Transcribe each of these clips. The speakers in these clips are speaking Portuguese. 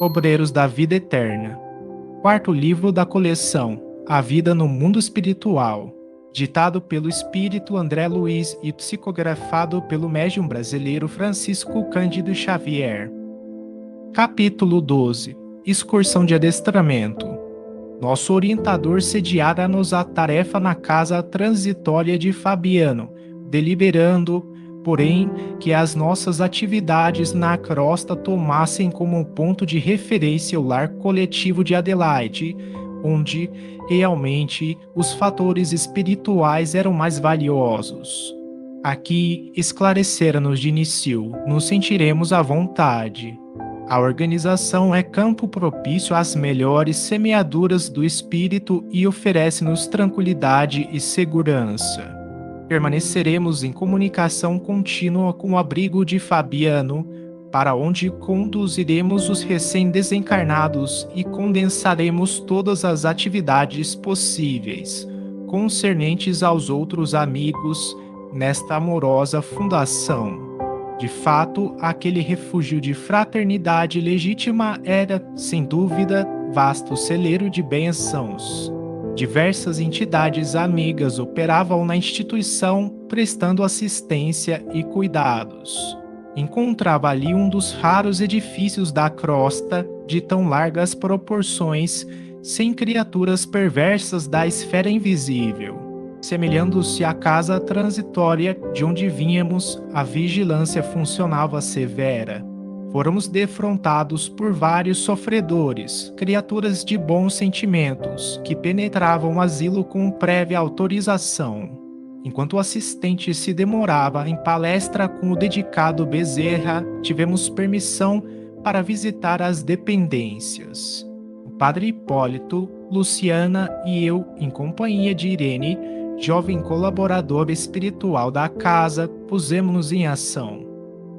Obreiros da Vida Eterna. Quarto livro da coleção, A Vida no Mundo Espiritual. Ditado pelo espírito André Luiz e psicografado pelo médium brasileiro Francisco Cândido Xavier. Capítulo 12. Excursão de adestramento. Nosso orientador sediara-nos a tarefa na casa transitória de Fabiano, deliberando, porém, que as nossas atividades na crosta tomassem como ponto de referência o lar coletivo de Adelaide, onde, realmente, os fatores espirituais eram mais valiosos. Aqui, esclarecera-nos de início, nos sentiremos à vontade. A organização é campo propício às melhores semeaduras do espírito e oferece-nos tranquilidade e segurança. Permaneceremos em comunicação contínua com o abrigo de Fabiano, para onde conduziremos os recém-desencarnados e condensaremos todas as atividades possíveis, concernentes aos outros amigos, nesta amorosa fundação. De fato, aquele refúgio de fraternidade legítima era, sem dúvida, vasto celeiro de bênçãos. Diversas entidades amigas operavam na instituição, prestando assistência e cuidados. Encontrava ali um dos raros edifícios da crosta, de tão largas proporções, sem criaturas perversas da esfera invisível. Semelhando-se à casa transitória de onde vínhamos, a vigilância funcionava severa. Fomos defrontados por vários sofredores, criaturas de bons sentimentos, que penetravam o asilo com prévia autorização. Enquanto o assistente se demorava em palestra com o dedicado Bezerra, tivemos permissão para visitar as dependências. O padre Hipólito, Luciana e eu, em companhia de Irene, jovem colaborador espiritual da casa, pusemos-nos em ação.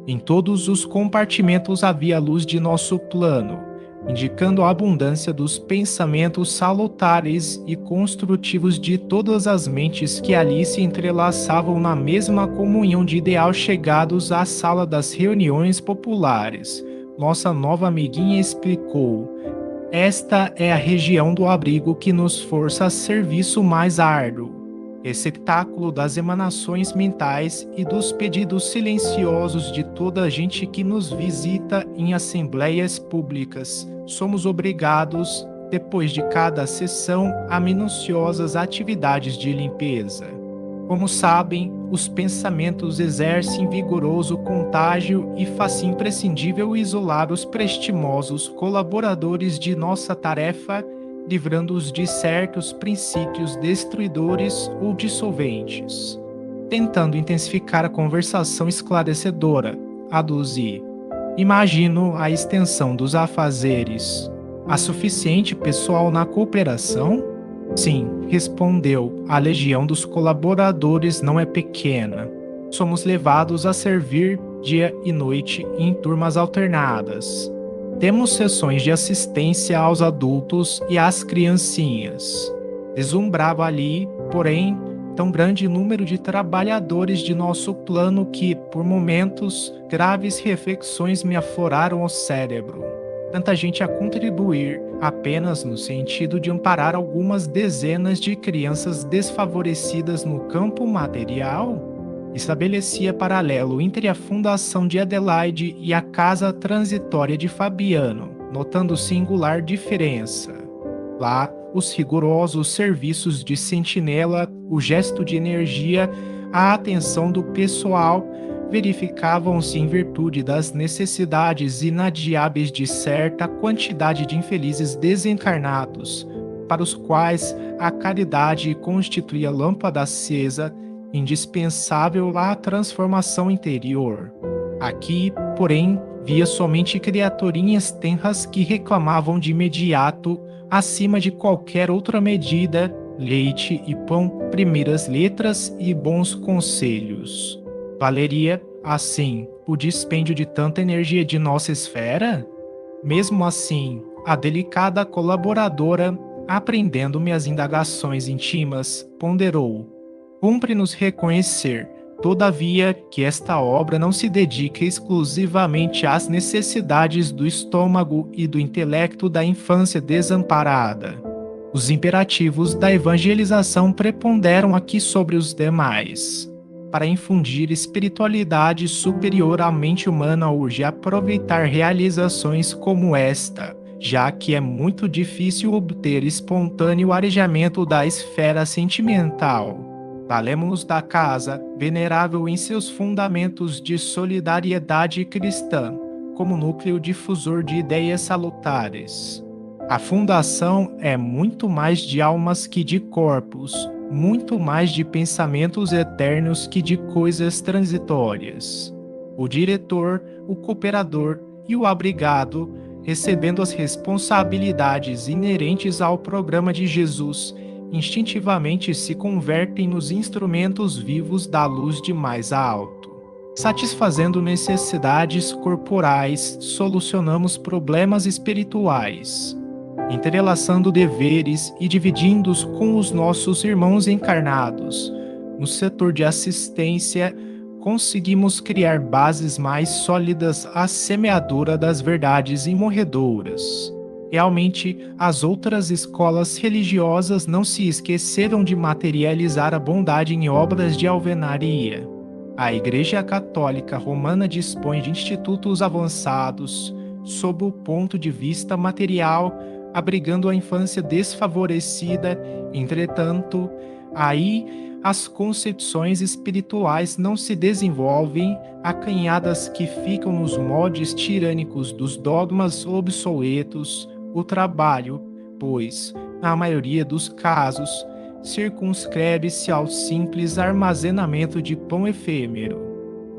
Em todos os compartimentos havia a luz de nosso plano, indicando a abundância dos pensamentos salutares e construtivos de todas as mentes que ali se entrelaçavam na mesma comunhão de ideal chegados à sala das reuniões populares. Nossa nova amiguinha explicou: esta é a região do abrigo que nos força a serviço mais árduo. Receptáculo das emanações mentais e dos pedidos silenciosos de toda a gente que nos visita em assembleias públicas. Somos obrigados, depois de cada sessão, a minuciosas atividades de limpeza. Como sabem, os pensamentos exercem vigoroso contágio e faz imprescindível isolar os prestimosos colaboradores de nossa tarefa, livrando-os de certos princípios destruidores ou dissolventes. Tentando intensificar a conversação esclarecedora, aduzi: imagino a extensão dos afazeres. Há suficiente pessoal na cooperação? Sim, respondeu, a legião dos colaboradores não é pequena. Somos levados a servir dia e noite em turmas alternadas. Temos sessões de assistência aos adultos e às criancinhas. Deslumbrava ali, porém, tão grande número de trabalhadores de nosso plano que, por momentos, graves reflexões me afloraram ao cérebro. Tanta gente a contribuir, apenas no sentido de amparar algumas dezenas de crianças desfavorecidas no campo material? Estabelecia paralelo entre a fundação de Adelaide e a casa transitória de Fabiano, notando singular diferença. Lá, os rigorosos serviços de sentinela, o gesto de energia, a atenção do pessoal verificavam-se em virtude das necessidades inadiáveis de certa quantidade de infelizes desencarnados, para os quais a caridade constituía lâmpada acesa, indispensável à transformação interior. Aqui, porém, via somente criaturinhas tenras que reclamavam de imediato, acima de qualquer outra medida, leite e pão, primeiras letras e bons conselhos. Valeria, assim, o dispêndio de tanta energia de nossa esfera? Mesmo assim, a delicada colaboradora, aprendendo-me as indagações íntimas, ponderou: cumpre-nos reconhecer, Todavia, que esta obra não se dedique exclusivamente às necessidades do estômago e do intelecto da infância desamparada. Os imperativos da evangelização preponderam aqui sobre os demais. Para infundir espiritualidade superior à mente humana, urge aproveitar realizações como esta, já que é muito difícil obter espontâneo arejamento da esfera sentimental. Falemos da casa, venerável em seus fundamentos de solidariedade cristã, como núcleo difusor de ideias salutares. A fundação é muito mais de almas que de corpos, muito mais de pensamentos eternos que de coisas transitórias. O diretor, o cooperador e o abrigado, recebendo as responsabilidades inerentes ao programa de Jesus, instintivamente se convertem nos instrumentos vivos da luz de mais alto. Satisfazendo necessidades corporais, solucionamos problemas espirituais. Entrelaçando deveres e dividindo-os com os nossos irmãos encarnados, no setor de assistência, conseguimos criar bases mais sólidas à semeadura das verdades imorredoras. Realmente, as outras escolas religiosas não se esqueceram de materializar a bondade em obras de alvenaria. A Igreja Católica Romana dispõe de institutos avançados, sob o ponto de vista material, abrigando a infância desfavorecida. Entretanto, aí as concepções espirituais não se desenvolvem, acanhadas que ficam nos moldes tirânicos dos dogmas obsoletos. O trabalho, pois, na maioria dos casos, circunscreve-se ao simples armazenamento de pão efêmero.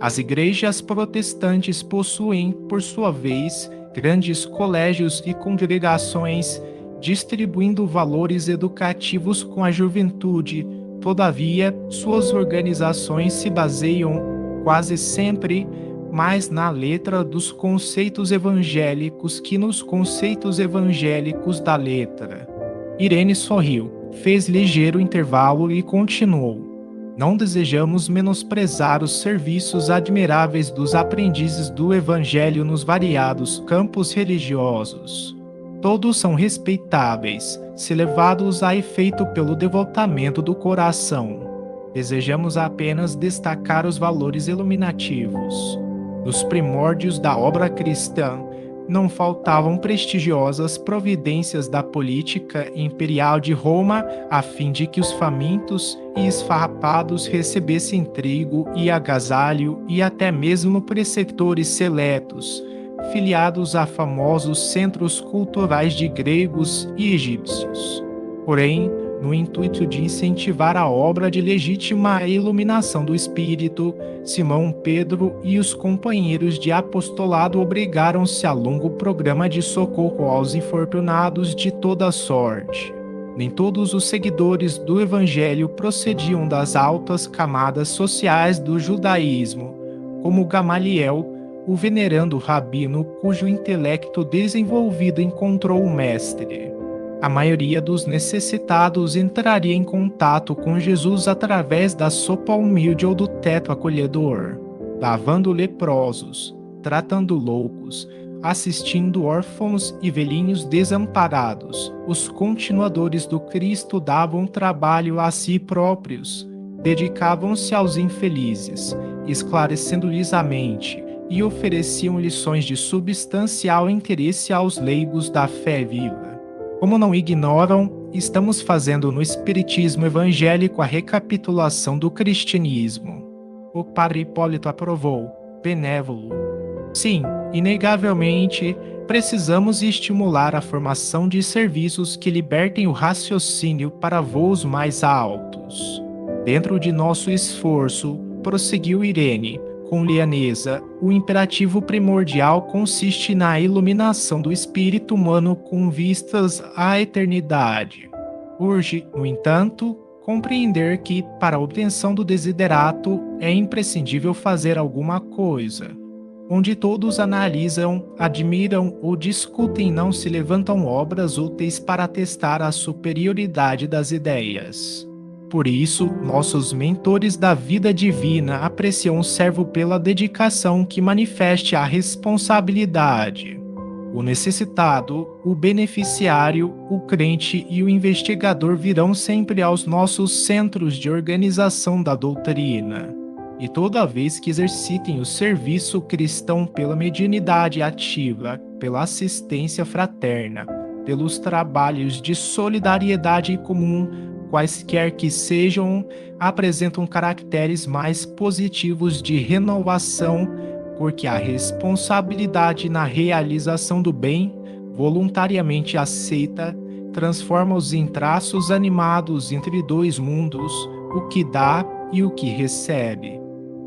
As igrejas protestantes possuem, por sua vez, grandes colégios e congregações, distribuindo valores educativos com a juventude. Todavia, suas organizações se baseiam, quase sempre, mais na letra dos conceitos evangélicos que nos conceitos evangélicos da letra. Irene sorriu, fez ligeiro intervalo e continuou. Não desejamos menosprezar os serviços admiráveis dos aprendizes do Evangelho nos variados campos religiosos. Todos são respeitáveis, se levados a efeito pelo devotamento do coração. Desejamos apenas destacar os valores iluminativos. Nos primórdios da obra cristã, não faltavam prestigiosas providências da política imperial de Roma a fim de que os famintos e esfarrapados recebessem trigo e agasalho e até mesmo preceptores seletos, filiados a famosos centros culturais de gregos e egípcios. Porém, no intuito de incentivar a obra de legítima iluminação do Espírito, Simão Pedro e os companheiros de apostolado obrigaram-se a longo programa de socorro aos infortunados de toda sorte. Nem todos os seguidores do Evangelho procediam das altas camadas sociais do judaísmo, como Gamaliel, o venerando rabino cujo intelecto desenvolvido encontrou o Mestre. A maioria dos necessitados entraria em contato com Jesus através da sopa humilde ou do teto acolhedor, lavando leprosos, tratando loucos, assistindo órfãos e velhinhos desamparados. Os continuadores do Cristo davam trabalho a si próprios, dedicavam-se aos infelizes, esclarecendo-lhes a mente, e ofereciam lições de substancial interesse aos leigos da fé viva. Como não ignoram, estamos fazendo no Espiritismo evangélico a recapitulação do cristianismo. O padre Hipólito aprovou, benévolo. Sim, inegavelmente, precisamos estimular a formação de serviços que libertem o raciocínio para voos mais altos. Dentro de nosso esforço, prosseguiu Irene, com lianeza, o imperativo primordial consiste na iluminação do espírito humano com vistas à eternidade. Urge, no entanto, compreender que, para a obtenção do desiderato, é imprescindível fazer alguma coisa. Onde todos analisam, admiram ou discutem, não se levantam obras úteis para atestar a superioridade das ideias. Por isso, nossos mentores da vida divina apreciam o servo pela dedicação que manifeste a responsabilidade. O necessitado, o beneficiário, o crente e o investigador virão sempre aos nossos centros de organização da doutrina. E toda vez que exercitem o serviço cristão pela mediunidade ativa, pela assistência fraterna, pelos trabalhos de solidariedade comum, quaisquer que sejam, apresentam caracteres mais positivos de renovação, porque a responsabilidade na realização do bem, voluntariamente aceita, transforma-os em traços animados entre dois mundos, o que dá e o que recebe.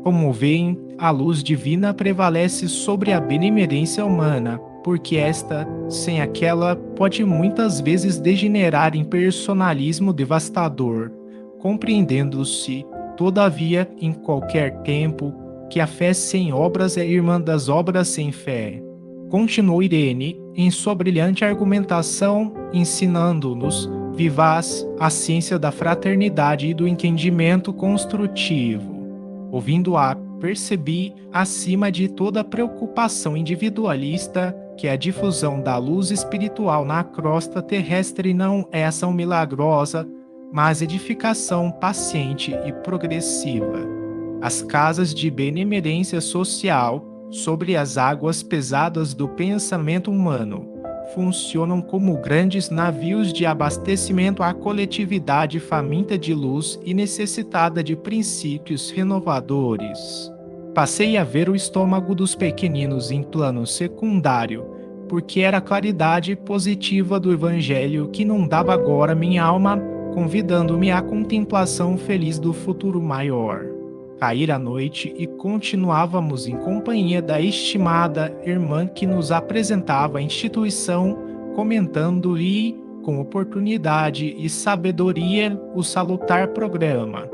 Como veem, a luz divina prevalece sobre a benemerência humana, porque esta, sem aquela, pode muitas vezes degenerar em personalismo devastador, compreendendo-se, todavia, em qualquer tempo, que a fé sem obras é irmã das obras sem fé. Continuou Irene em sua brilhante argumentação, ensinando-nos, vivaz, a ciência da fraternidade e do entendimento construtivo. Ouvindo-a, percebi, acima de toda preocupação individualista, que a difusão da luz espiritual na crosta terrestre não é ação milagrosa, mas edificação paciente e progressiva. As casas de benemerência social, sobre as águas pesadas do pensamento humano, funcionam como grandes navios de abastecimento à coletividade faminta de luz e necessitada de princípios renovadores. Passei a ver o estômago dos pequeninos em plano secundário, porque era a claridade positiva do Evangelho que inundava agora minha alma, convidando-me à contemplação feliz do futuro maior. Caíra a noite e continuávamos em companhia da estimada irmã que nos apresentava a instituição, comentando-lhe, com oportunidade e sabedoria, o salutar programa.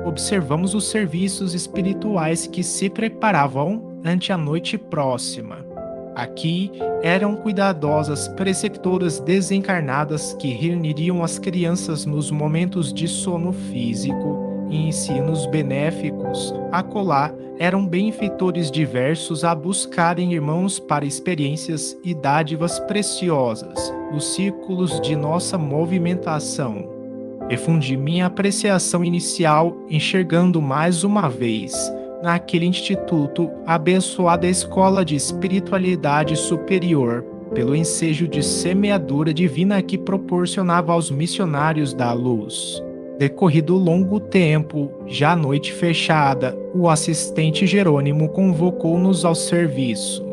Observamos os serviços espirituais que se preparavam ante a noite próxima. Aqui eram cuidadosas preceptoras desencarnadas que reuniriam as crianças nos momentos de sono físico e ensinos benéficos. Acolá eram benfeitores diversos a buscarem irmãos para experiências e dádivas preciosas, nos círculos de nossa movimentação. Refundi minha apreciação inicial, enxergando mais uma vez, naquele instituto, a abençoada escola de espiritualidade superior, pelo ensejo de semeadura divina que proporcionava aos missionários da luz. Decorrido longo tempo, já à noite fechada, o assistente Jerônimo convocou-nos ao serviço.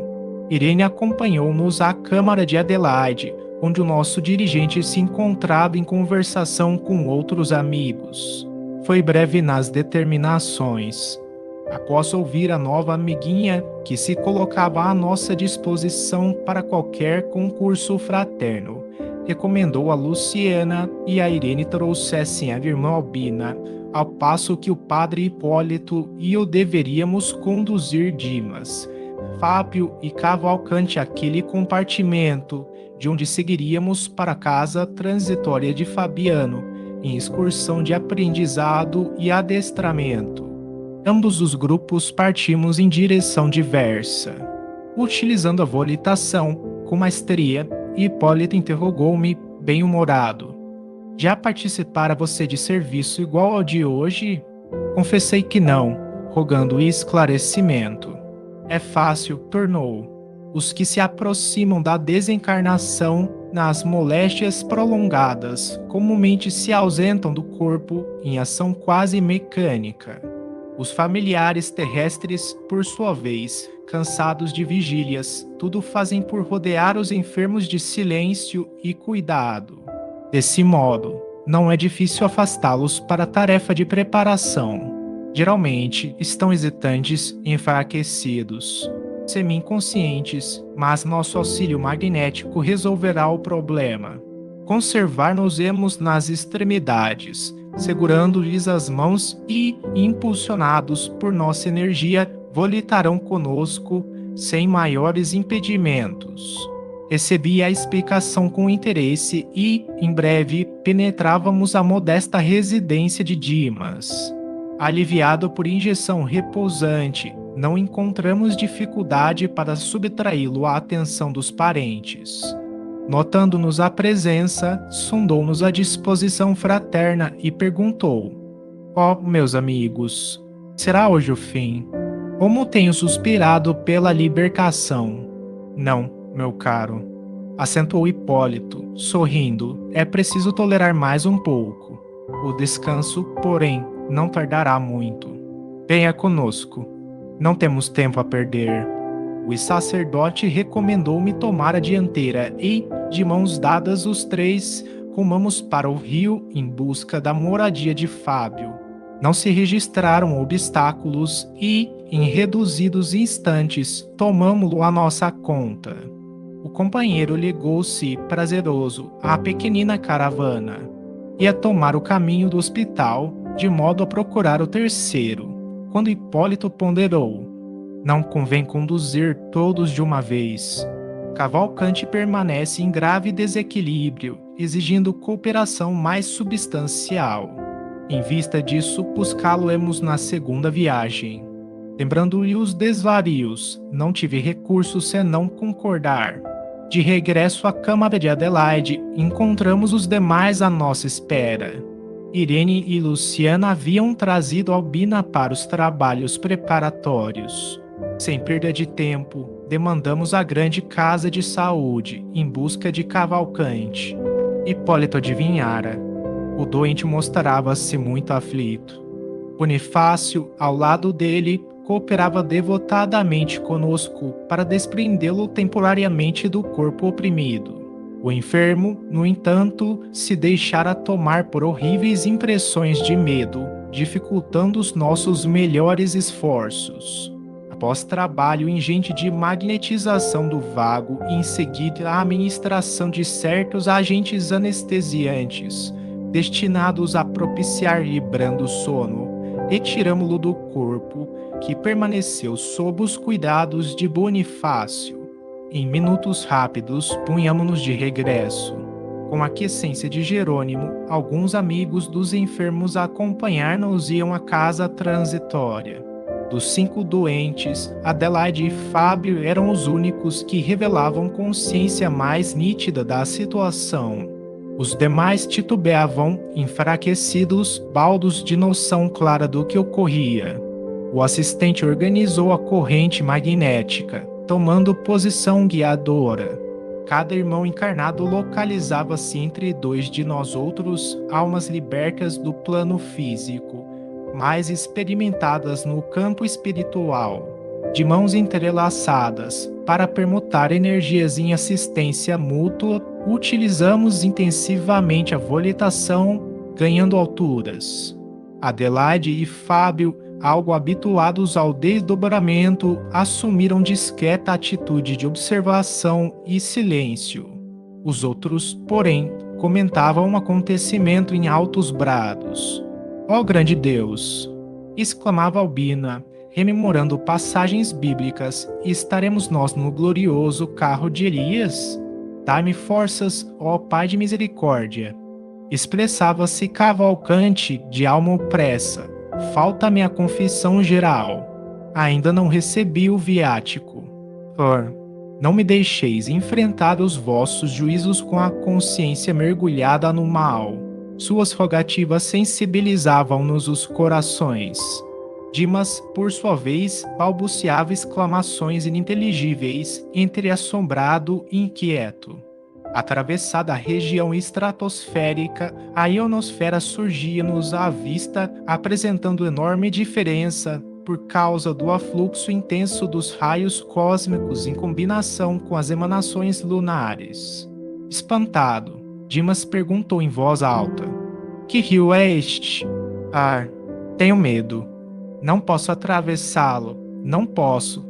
Irene acompanhou-nos à Câmara de Adelaide, onde o nosso dirigente se encontrava em conversação com outros amigos. Foi breve nas determinações. Após ouvir a nova amiguinha que se colocava à nossa disposição para qualquer concurso fraterno, recomendou a Luciana e a Irene trouxessem a irmã Albina, ao passo que o padre Hipólito e eu deveríamos conduzir Dimas, Fábio e Cavalcante àquele compartimento, de onde seguiríamos para a casa transitória de Fabiano, em excursão de aprendizado e adestramento. Ambos os grupos partimos em direção diversa. Utilizando a volitação, com maestria, Hipólito interrogou-me, bem-humorado. Já participara você de serviço igual ao de hoje? Confessei que não, rogando esclarecimento. É fácil, tornou. Os que se aproximam da desencarnação nas moléstias prolongadas comumente se ausentam do corpo em ação quase mecânica. Os familiares terrestres, por sua vez, cansados de vigílias, tudo fazem por rodear os enfermos de silêncio e cuidado. Desse modo, não é difícil afastá-los para a tarefa de preparação. Geralmente, estão hesitantes e enfraquecidos, semi-inconscientes, mas nosso auxílio magnético resolverá o problema. Conservar-nos-emos nas extremidades, segurando-lhes as mãos e, impulsionados por nossa energia, volitarão conosco sem maiores impedimentos. Recebi a explicação com interesse e, em breve, penetrávamos a modesta residência de Dimas. Aliviado por injeção repousante, não encontramos dificuldade para subtraí-lo à atenção dos parentes. Notando-nos a presença, sondou-nos a disposição fraterna e perguntou: Ó, meus amigos, será hoje o fim? Como tenho suspirado pela libertação? Não, meu caro, acentuou Hipólito, sorrindo, é preciso tolerar mais um pouco. O descanso, porém, não tardará muito. Venha conosco. Não temos tempo a perder. O sacerdote recomendou-me tomar a dianteira e, de mãos dadas os três, rumamos para o rio em busca da moradia de Fábio. Não se registraram obstáculos e, em reduzidos instantes, tomamo-lo à nossa conta. O companheiro ligou-se, prazeroso, à pequenina caravana. Ia tomar o caminho do hospital, de modo a procurar o terceiro, quando Hipólito ponderou: não convém conduzir todos de uma vez. Cavalcante permanece em grave desequilíbrio, exigindo cooperação mais substancial. Em vista disso, buscá-lo-emos na segunda viagem. Lembrando-lhe os desvarios, não tive recurso senão concordar. De regresso à câmara de Adelaide, encontramos os demais à nossa espera. Irene e Luciana haviam trazido Albina para os trabalhos preparatórios. Sem perda de tempo, demandamos a grande casa de saúde, em busca de Cavalcante. Hipólito adivinhara. O doente mostrava-se muito aflito. Bonifácio, ao lado dele, cooperava devotadamente conosco para desprendê-lo temporariamente do corpo oprimido. O enfermo, no entanto, se deixara tomar por horríveis impressões de medo, dificultando os nossos melhores esforços. Após trabalho ingente de magnetização do vago e em seguida a administração de certos agentes anestesiantes, destinados a propiciar-lhe brando sono, retiramo-lo do corpo, que permaneceu sob os cuidados de Bonifácio. Em minutos rápidos, punhamo-nos de regresso. Com a aquiescência de Jerônimo, alguns amigos dos enfermos a acompanhar-nos iam à casa transitória. Dos 5 doentes, Adelaide e Fábio eram os únicos que revelavam consciência mais nítida da situação. Os demais titubeavam, enfraquecidos, baldos de noção clara do que ocorria. O assistente organizou a corrente magnética, tomando posição guiadora. Cada irmão encarnado localizava-se entre 2 de nós outros, almas libertas do plano físico, mais experimentadas no campo espiritual. De mãos entrelaçadas, para permutar energias em assistência mútua, utilizamos intensivamente a volitação, ganhando alturas. Adelaide e Fábio, algo habituados ao desdobramento, assumiram discreta atitude de observação e silêncio. Os outros, porém, comentavam o acontecimento em altos brados. Ó grande Deus! Exclamava Albina, rememorando passagens bíblicas, e estaremos nós no glorioso carro de Elias? Dai-me forças, ó Pai de misericórdia. Expressava-se Cavalcante de alma opressa. Falta-me a confissão geral. Ainda não recebi o viático. Não me deixeis enfrentar os vossos juízos com a consciência mergulhada no mal. Suas rogativas sensibilizavam-nos os corações. Dimas, por sua vez, balbuciava exclamações ininteligíveis, entre assombrado e inquieto. Atravessada a região estratosférica, a ionosfera surgia-nos à vista, apresentando enorme diferença por causa do afluxo intenso dos raios cósmicos em combinação com as emanações lunares. Espantado, Dimas perguntou em voz alta: Que rio é este? Tenho medo. Não posso atravessá-lo. Não posso.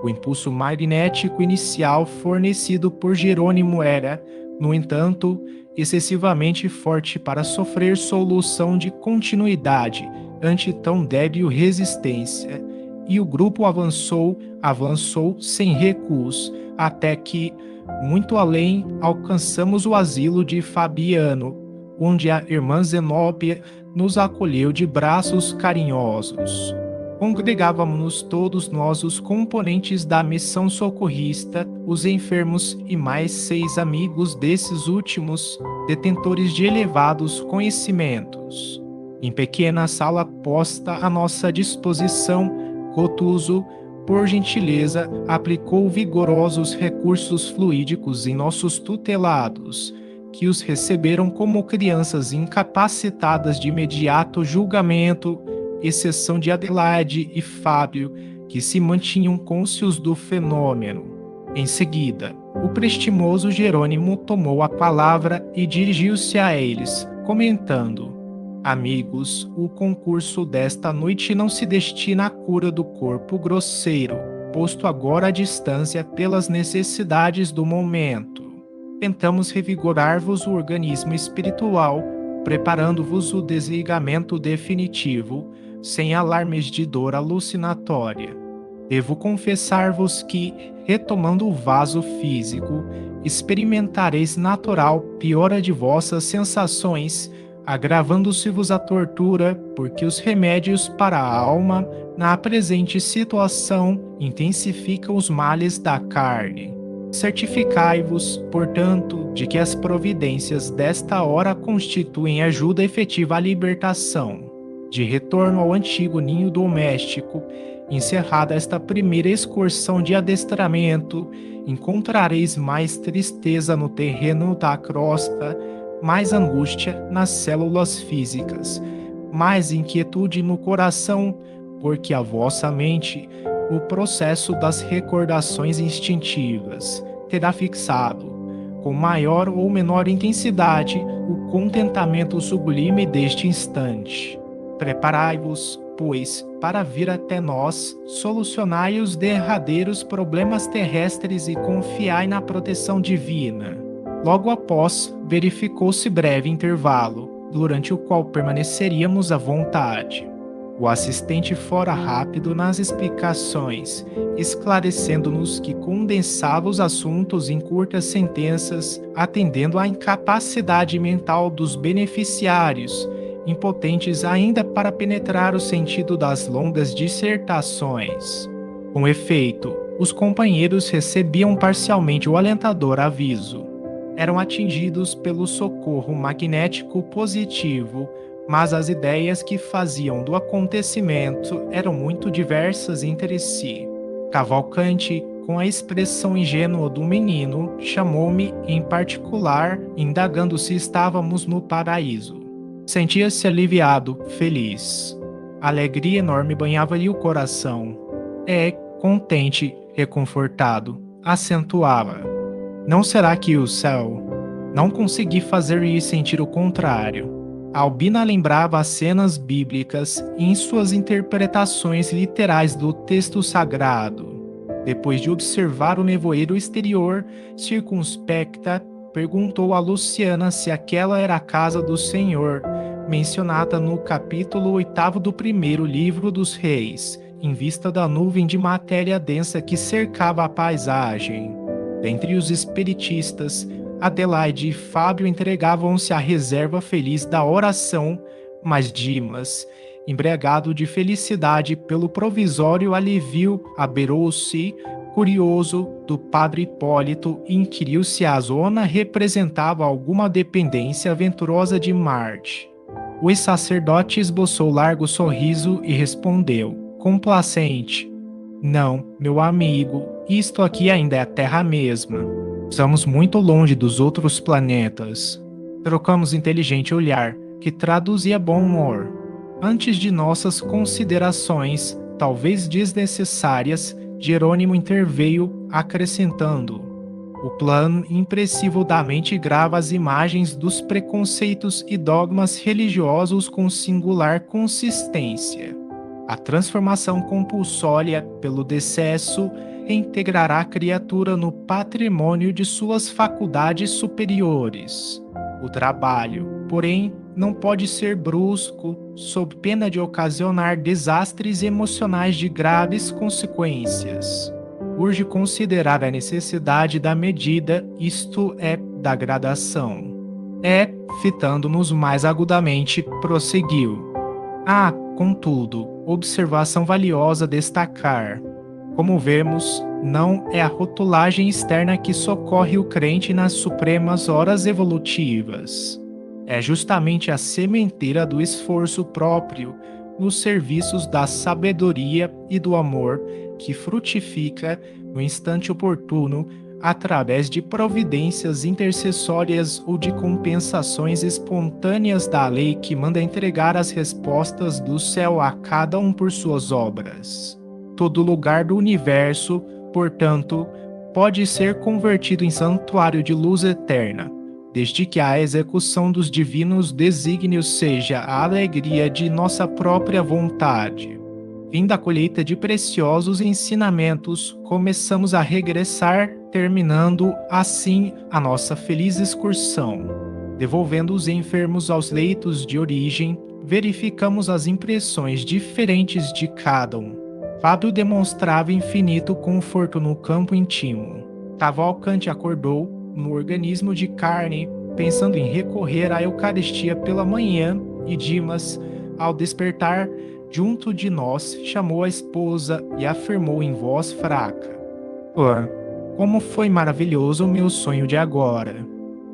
O impulso magnético inicial fornecido por Jerônimo era, no entanto, excessivamente forte para sofrer solução de continuidade ante tão débil resistência, e o grupo avançou sem recuos, até que, muito além, alcançamos o asilo de Fabiano, onde a irmã Zenóbia nos acolheu de braços carinhosos. Congregávamos todos nós, os componentes da missão socorrista, os enfermos e mais 6 amigos desses últimos, detentores de elevados conhecimentos. Em pequena sala posta à nossa disposição, Gotuso, por gentileza, aplicou vigorosos recursos fluídicos em nossos tutelados, que os receberam como crianças incapacitadas de imediato julgamento, exceção de Adelaide e Fábio, que se mantinham cônscios do fenômeno. Em seguida, o prestimoso Jerônimo tomou a palavra e dirigiu-se a eles, comentando: Amigos, o concurso desta noite não se destina à cura do corpo grosseiro, posto agora à distância pelas necessidades do momento. Tentamos revigorar-vos o organismo espiritual, preparando-vos o desligamento definitivo, sem alarmes de dor alucinatória. Devo confessar-vos que, retomando o vaso físico, experimentareis natural piora de vossas sensações, agravando-se-vos a tortura, porque os remédios para a alma, na presente situação, intensificam os males da carne. Certificai-vos, portanto, de que as providências desta hora constituem ajuda efetiva à libertação. De retorno ao antigo ninho doméstico, encerrada esta primeira excursão de adestramento, encontrareis mais tristeza no terreno da crosta, mais angústia nas células físicas, mais inquietude no coração, porque a vossa mente, o processo das recordações instintivas, terá fixado, com maior ou menor intensidade, o contentamento sublime deste instante. Preparai-vos, pois, para vir até nós, solucionai os derradeiros problemas terrestres e confiai na proteção divina. Logo após, verificou-se breve intervalo, durante o qual permaneceríamos à vontade. O assistente fora rápido nas explicações, esclarecendo-nos que condensava os assuntos em curtas sentenças, atendendo à incapacidade mental dos beneficiários, impotentes ainda para penetrar o sentido das longas dissertações. Com efeito, os companheiros recebiam parcialmente o alentador aviso. Eram atingidos pelo socorro magnético positivo, mas as ideias que faziam do acontecimento eram muito diversas entre si. Cavalcanti, com a expressão ingênua do menino, chamou-me em particular, indagando se estávamos no paraíso. Sentia-se aliviado, feliz. A alegria enorme banhava-lhe o coração. Contente, reconfortado, acentuava: Não será que o céu? Não consegui fazer-lhe sentir o contrário. A Albina lembrava as cenas bíblicas em suas interpretações literais do texto sagrado. Depois de observar o nevoeiro exterior, circunspecta, perguntou a Luciana se aquela era a casa do Senhor, mencionada no capítulo 8º do primeiro livro dos Reis, em vista da nuvem de matéria densa que cercava a paisagem. Dentre os espiritistas, Adelaide e Fábio entregavam-se à reserva feliz da oração, mas Dimas, embriagado de felicidade pelo provisório alívio, abeirou-se, curioso, do padre Hipólito e inquiriu se a zona representava alguma dependência aventurosa de Marte. O ex-sacerdote esboçou largo sorriso e respondeu, complacente: Não, meu amigo, isto aqui ainda é a Terra mesma. Estamos muito longe dos outros planetas. Trocamos inteligente olhar, que traduzia bom humor. Antes de nossas considerações, talvez desnecessárias, Jerônimo interveio, acrescentando: O plano impressível da mente grava as imagens dos preconceitos e dogmas religiosos com singular consistência. A transformação compulsória pelo decesso reintegrará a criatura no patrimônio de suas faculdades superiores. O trabalho, porém, não pode ser brusco, sob pena de ocasionar desastres emocionais de graves consequências. Urge considerar a necessidade da medida, isto é, da gradação. Fitando-nos mais agudamente, prosseguiu. Há, contudo, observação valiosa a destacar. Como vemos, não é a rotulagem externa que socorre o crente nas supremas horas evolutivas. É justamente a sementeira do esforço próprio nos serviços da sabedoria e do amor que frutifica no instante oportuno através de providências intercessórias ou de compensações espontâneas da lei que manda entregar as respostas do céu a cada um por suas obras. Todo lugar do universo, portanto, pode ser convertido em santuário de luz eterna, desde que a execução dos divinos desígnios seja a alegria de nossa própria vontade. Vinda a colheita de preciosos ensinamentos, começamos a regressar, terminando assim a nossa feliz excursão. Devolvendo os enfermos aos leitos de origem, verificamos as impressões diferentes de cada um. Fábio demonstrava infinito conforto no campo íntimo. Cavalcante acordou no organismo de carne, pensando em recorrer à Eucaristia pela manhã, e Dimas, ao despertar, junto de nós, chamou a esposa e afirmou em voz fraca: como foi maravilhoso o meu sonho de agora!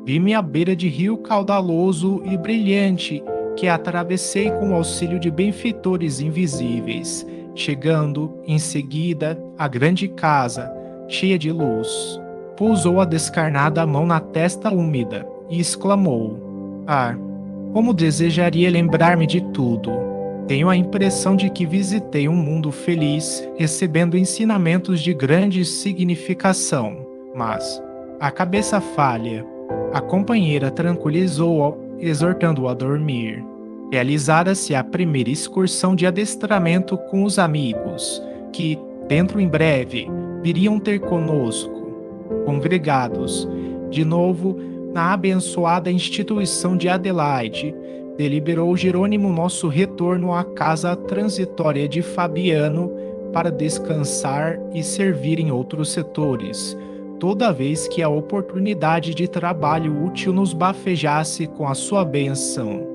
Vi-me à beira de rio caudaloso e brilhante, que atravessei com o auxílio de benfeitores invisíveis, chegando, em seguida, à grande casa, cheia de luz. Pousou a descarnada mão na testa úmida e exclamou: como desejaria lembrar-me de tudo! Tenho a impressão de que visitei um mundo feliz, recebendo ensinamentos de grande significação, mas a cabeça falha. A companheira tranquilizou-o, exortando-o a dormir. Realizara-se a primeira excursão de adestramento com os amigos, que, dentro em breve, viriam ter conosco. Congregados, de novo, na abençoada instituição de Adelaide, deliberou Jerônimo nosso retorno à casa transitória de Fabiano para descansar e servir em outros setores, toda vez que a oportunidade de trabalho útil nos bafejasse com a sua bênção.